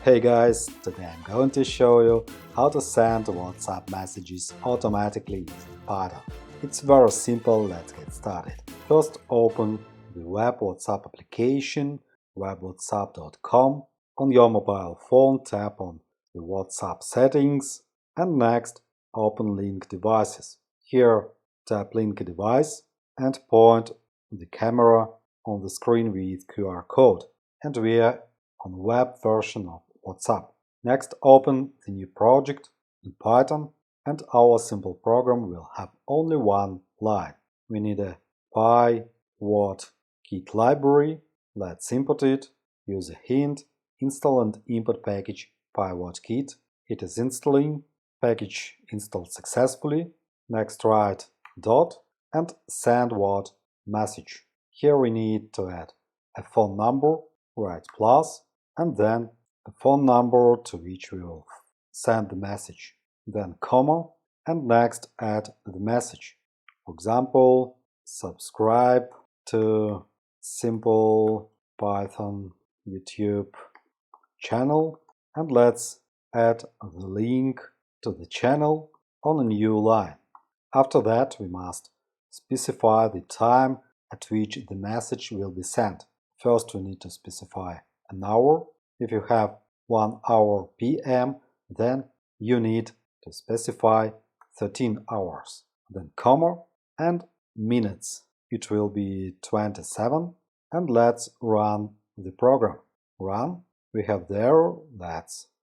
Hey guys, today I'm going to show you how to send WhatsApp messages automatically using Python. It's very simple, let's get started. First open the web WhatsApp application, webwhatsapp.com. On your mobile phone, tap on the WhatsApp settings and next open Link Devices. Here tap Link Device and point the camera on the screen with QR code. And we are on web version of WhatsApp. Next, open the new project in Python and our simple program will have only one line. We need a PyWhatKit library. Let's import it. Use a hint. Install and import package PyWhatKit. It is installing. Package installed successfully. Next, write dot and send what message. Here we need to add a phone number, write plus, and then a phone number to which we will send the message, then comma, and next add the message. For example, subscribe to Simple Python YouTube channel, and let's add the link to the channel on a new line. After that, we must specify the time at which the message will be sent. First, we need to specify an hour. If you have 1 hour PM, then you need to specify 13 hours. Then comma and minutes. It will be 27. And let's run the program. Run. We have there,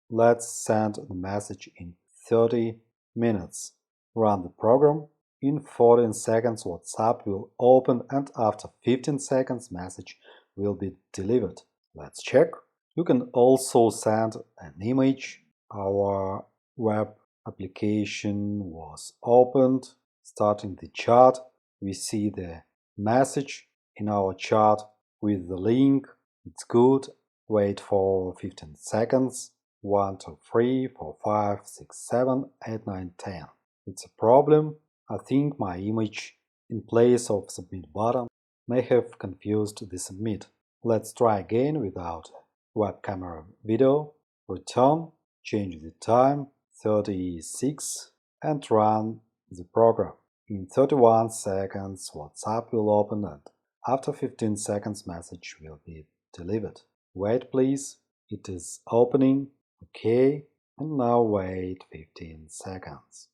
let's send the message in 30 minutes. Run the program. In 14 seconds WhatsApp will open and after 15 seconds message will be delivered. Let's check. You can also send an image. Our web application was opened. Starting the chart, we see the message in our chart with the link. It's good. Wait for 15 seconds. 1, 2, 3, 4, 5, 6, 7, 8, 9, 10. It's a problem. I think my image in place of submit button may have confused the submit. Let's try again without web camera video. Return, change the time, 36, and run the program. In 31 seconds WhatsApp will open and after 15 seconds message will be delivered. Wait please, it is opening. OK, and now wait 15 seconds.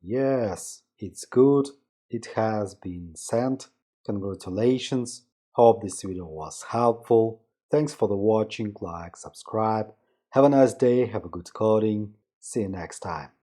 Yes, it's good. It has been sent. Congratulations. Hope this video was helpful. Thanks for the watching. Like, subscribe. Have a nice day. Have a good coding. See you next time.